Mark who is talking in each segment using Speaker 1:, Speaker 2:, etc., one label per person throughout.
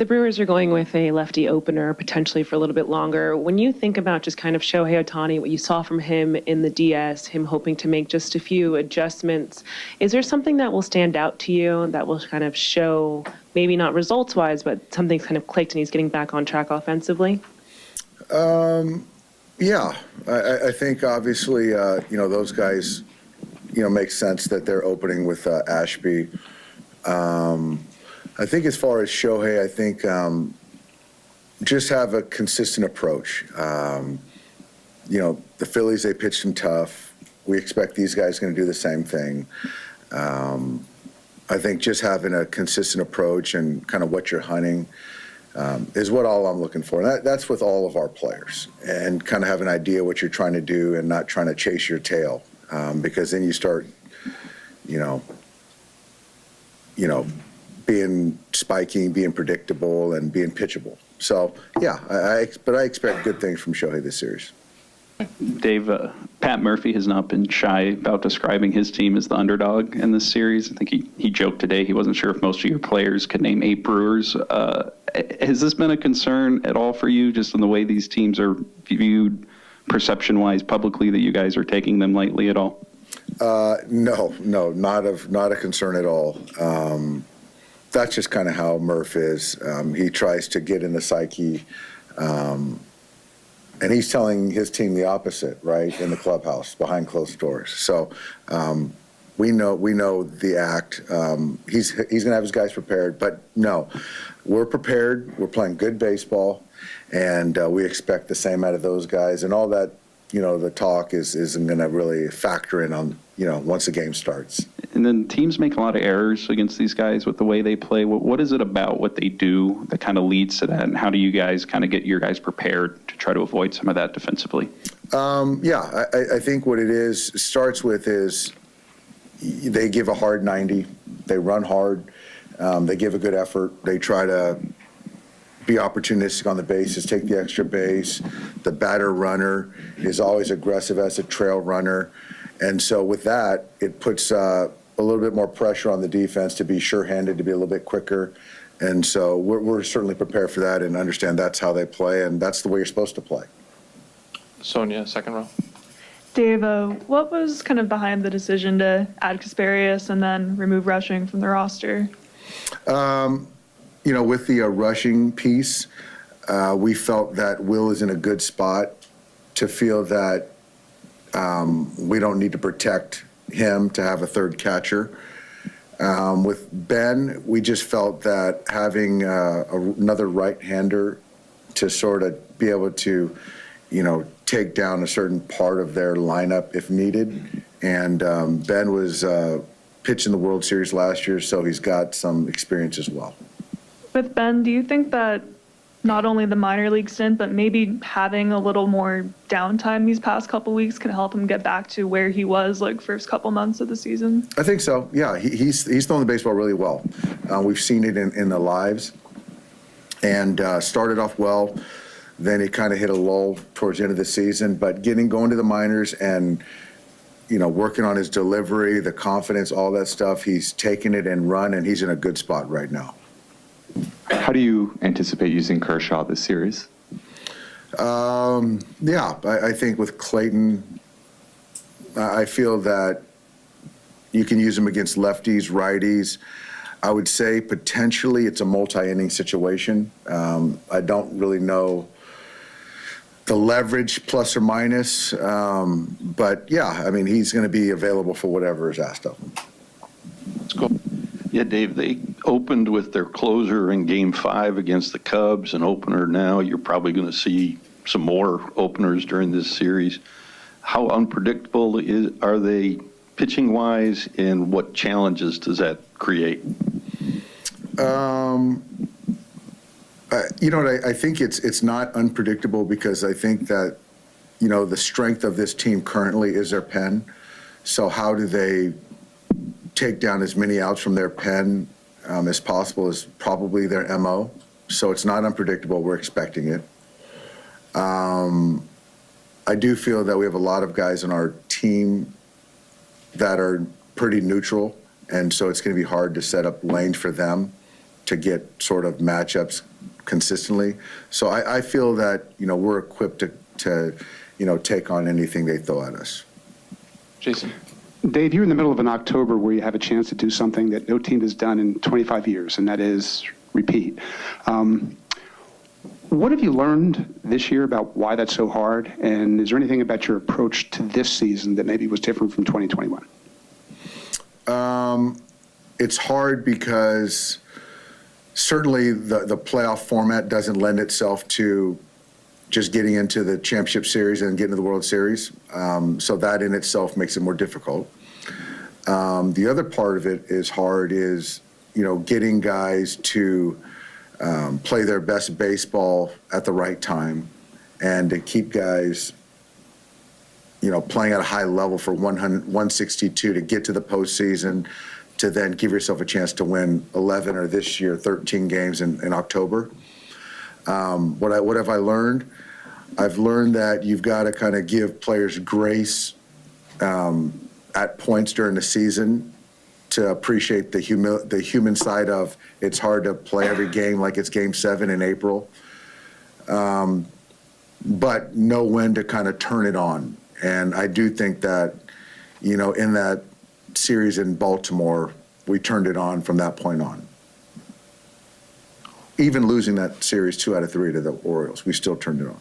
Speaker 1: The Brewers are going with a lefty opener potentially for a little bit longer. When you think about just kind of Shohei Ohtani, what you saw from him in the DS, him hoping to make just a few adjustments, is there something that will stand out to you that will kind of show, maybe not results-wise, but something's kind of clicked and he's getting back on track offensively?
Speaker 2: Yeah, I think obviously, those guys, make sense that they're opening with Ashby. I think as far as Shohei, I think just have a consistent approach. The Phillies, they pitched him tough. We expect these guys going to do the same thing. I think just having a consistent approach and kind of what you're hunting is what all I'm looking for. And that's with all of our players. And kind of have an idea what you're trying to do and not trying to chase your tail. Because then you start, being spiking, being predictable, and being pitchable. So, yeah, but I expect good things from Shohei this series.
Speaker 3: Dave, Pat Murphy has not been shy about describing his team as the underdog in this series. I think he joked today he wasn't sure if most of your players could name 8 Brewers. Has this been a concern at all for you, just in the way these teams are viewed perception-wise publicly, that you guys are taking them lightly at all?
Speaker 2: No, not a concern at all. That's just kind of how Murph is. He tries to get in the psyche, and he's telling his team the opposite, right, in the clubhouse behind closed doors. So we know the act. He's going to have his guys prepared, but no, we're prepared. We're playing good baseball, and we expect the same out of those guys. And all that, the talk isn't going to really factor in on, once the game starts.
Speaker 3: And then teams make a lot of errors against these guys with the way they play. What is it about what they do that kind of leads to that? And how do you guys kind of get your guys prepared to try to avoid some of that defensively?
Speaker 2: I think what it starts with is they give a hard 90. They run hard. They give a good effort. They try to be opportunistic on the bases, take the extra base. The batter runner is always aggressive as a trail runner. And so with that, it puts a little bit more pressure on the defense to be sure-handed, to be a little bit quicker. And so we're certainly prepared for that and understand that's how they play, and that's the way you're supposed to play.
Speaker 4: Sonia, second row.
Speaker 5: Dave, what was kind of behind the decision to add Kasparius and then remove Rushing from the roster?
Speaker 2: With the rushing piece, we felt that Will is in a good spot to feel that we don't need to protect him to have a third catcher. With Ben, we just felt that having another right-hander to sort of be able to, take down a certain part of their lineup if needed. And Ben was pitching the World Series last year, so he's got some experience as well.
Speaker 5: With Ben, do you think that not only the minor league stint, but maybe having a little more downtime these past couple weeks can help him get back to where he was first couple months of the season?
Speaker 2: I think so. Yeah, he's throwing the baseball really well. We've seen it in the lives, and started off well. Then it kind of hit a lull towards the end of the season. But going to the minors and working on his delivery, the confidence, all that stuff, he's taken it and run, and he's in a good spot right now.
Speaker 6: How do you anticipate using Kershaw this series?
Speaker 2: I think with Clayton, I feel that you can use him against lefties, righties. I would say potentially it's a multi-inning situation. I don't really know the leverage plus or minus, but he's going to be available for whatever is asked of him.
Speaker 4: Let's go.
Speaker 7: Yeah, Dave, they opened with their closer in Game 5 against the Cubs, an opener now. You're probably going to see some more openers during this series. How unpredictable are they pitching-wise, and what challenges does that create?
Speaker 2: I think it's not unpredictable because I think that, the strength of this team currently is their pen. So how do they take down as many outs from their pen as possible is probably their MO. So it's not unpredictable. We're expecting it. I do feel that we have a lot of guys on our team that are pretty neutral, and so it's going to be hard to set up lanes for them to get sort of matchups consistently. So I feel that, we're equipped to take on anything they throw at us.
Speaker 4: Jason.
Speaker 8: Dave, you're in the middle of an October where you have a chance to do something that no team has done in 25 years, and that is repeat. What have you learned this year about why that's so hard? And is there anything about your approach to this season that maybe was different from 2021?
Speaker 2: It's hard because certainly the playoff format doesn't lend itself to just getting into the championship series and getting to the World Series. So that in itself makes it more difficult. The other part of it is hard is, getting guys to play their best baseball at the right time and to keep guys, playing at a high level for 162 to get to the postseason, to then give yourself a chance to win 11 or this year 13 games in October. What have I learned? I've learned that you've got to kind of give players grace at points during the season to appreciate the human side of it's hard to play every game like it's Game 7 in April, but know when to kind of turn it on. And I do think that, in that series in Baltimore, we turned it on from that point on. Even losing that series 2 out of 3 to the Orioles, we still turned it on.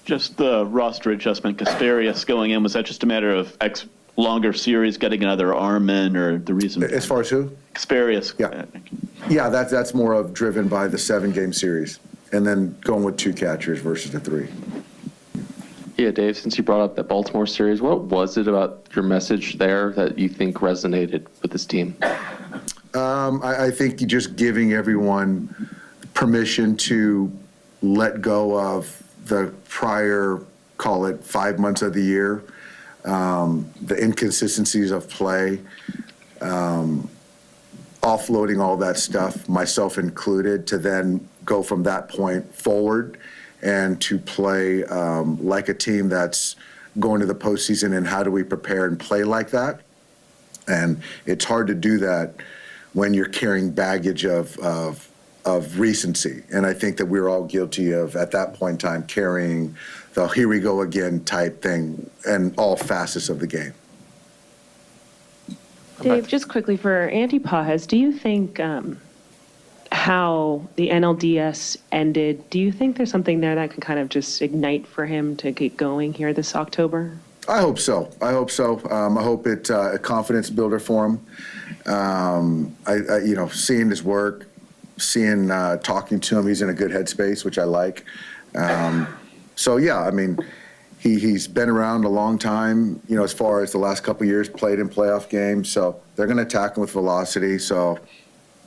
Speaker 9: Just the roster adjustment, Kasparius going in, was that just a matter of longer series, getting another arm in, or the reason?
Speaker 2: As far as who?
Speaker 9: Kasparius.
Speaker 2: Yeah, that's more of driven by the 7-game series, and then going with 2 catchers versus the 3.
Speaker 10: Yeah, Dave, since you brought up that Baltimore series, what was it about your message there that you think resonated with this team?
Speaker 2: I think you're just giving everyone permission to let go of the prior, call it 5 months of the year, the inconsistencies of play, offloading all that stuff, myself included, to then go from that point forward and to play like a team that's going to the postseason, and how do we prepare and play like that? And it's hard to do that when you're carrying baggage of recency. And I think that we're all guilty of, at that point in time, carrying the here we go again type thing in all facets of the game.
Speaker 1: Dave, just quickly for Andy Pajes, do you think how the NLDS ended, do you think there's something there that can kind of just ignite for him to get going here this October?
Speaker 2: I hope so. I hope it's a confidence builder for him. Seeing his work, talking to him, he's in a good headspace, which I like. So yeah, I mean, he's been around a long time, as far as the last couple of years, played in playoff games. So they're going to attack him with velocity. So,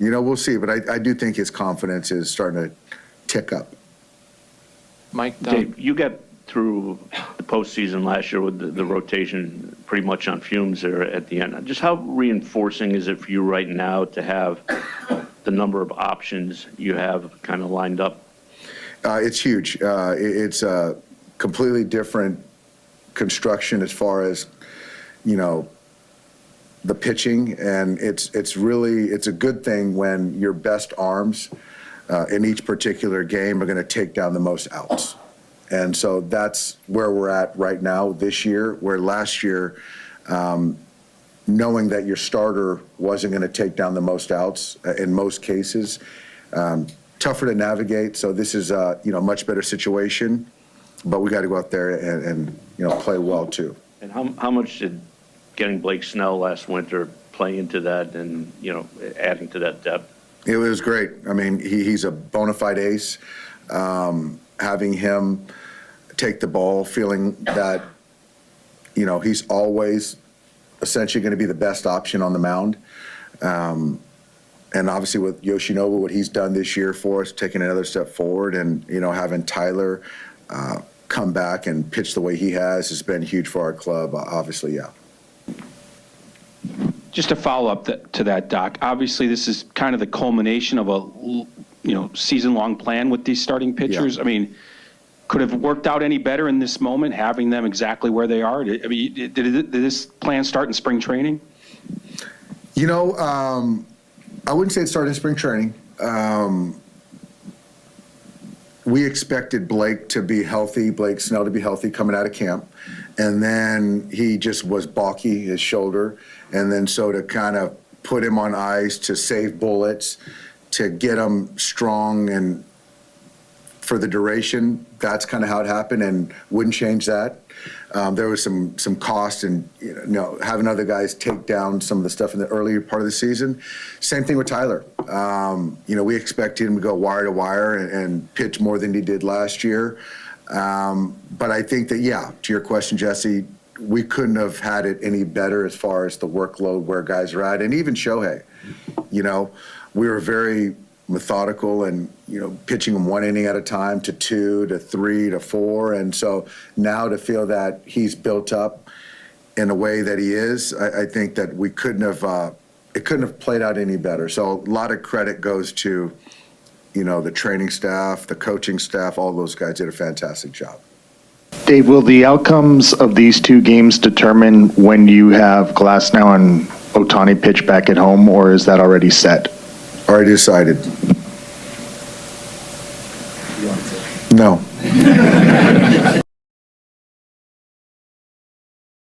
Speaker 2: we'll see. But I do think his confidence is starting to tick up.
Speaker 4: Mike,
Speaker 11: Dave, you got through the postseason last year with the rotation pretty much on fumes there at the end. Just how reinforcing is it for you right now to have the number of options you have kind of lined up?
Speaker 2: It's huge. It's a completely different construction as far as, the pitching, and it's a good thing when your best arms in each particular game are going to take down the most outs. And so that's where we're at right now this year, where last year, knowing that your starter wasn't going to take down the most outs in most cases, tougher to navigate. So this is a much better situation, but we got to go out there and play well too.
Speaker 11: And how much did getting Blake Snell last winter play into that, and adding to that depth?
Speaker 2: It was great. I mean, he's a bona fide ace. Having him take the ball, feeling that he's always essentially going to be the best option on the mound. And obviously with Yoshinobu, what he's done this year for us, taking another step forward, and having Tyler come back and pitch the way he has been huge for our club. Obviously, yeah.
Speaker 12: Just to follow up to that, Doc, obviously this is kind of the culmination of a season-long plan with these starting pitchers. Yeah. I mean, could have worked out any better in this moment, having them exactly where they are? I mean, did this plan start in spring training?
Speaker 2: I wouldn't say it started in spring training. we expected Blake to be healthy, Blake Snell to be healthy coming out of camp. And then he just was balky, his shoulder. And then so to kind of put him on ice, to save bullets, to get him strong and for the duration, that's kind of how it happened, and wouldn't change that. There was some cost and having other guys take down some of the stuff in the earlier part of the season. Same thing with Tyler. We expected him to go wire to wire and pitch more than he did last year. But I think that, to your question, Jesse, we couldn't have had it any better as far as the workload where guys are at, and even Shohei. We were very methodical and pitching him 1 inning at a time to 2 to 3 to 4, and so now to feel that he's built up in a way that he is, I think that we couldn't have it couldn't have played out any better. So a lot of credit goes to the training staff, the coaching staff, all those guys did a fantastic job.
Speaker 13: Dave, will the outcomes of these 2 games determine when you have Glasnow and Ohtani pitch back at home, or is that already set?
Speaker 2: Already decided. No.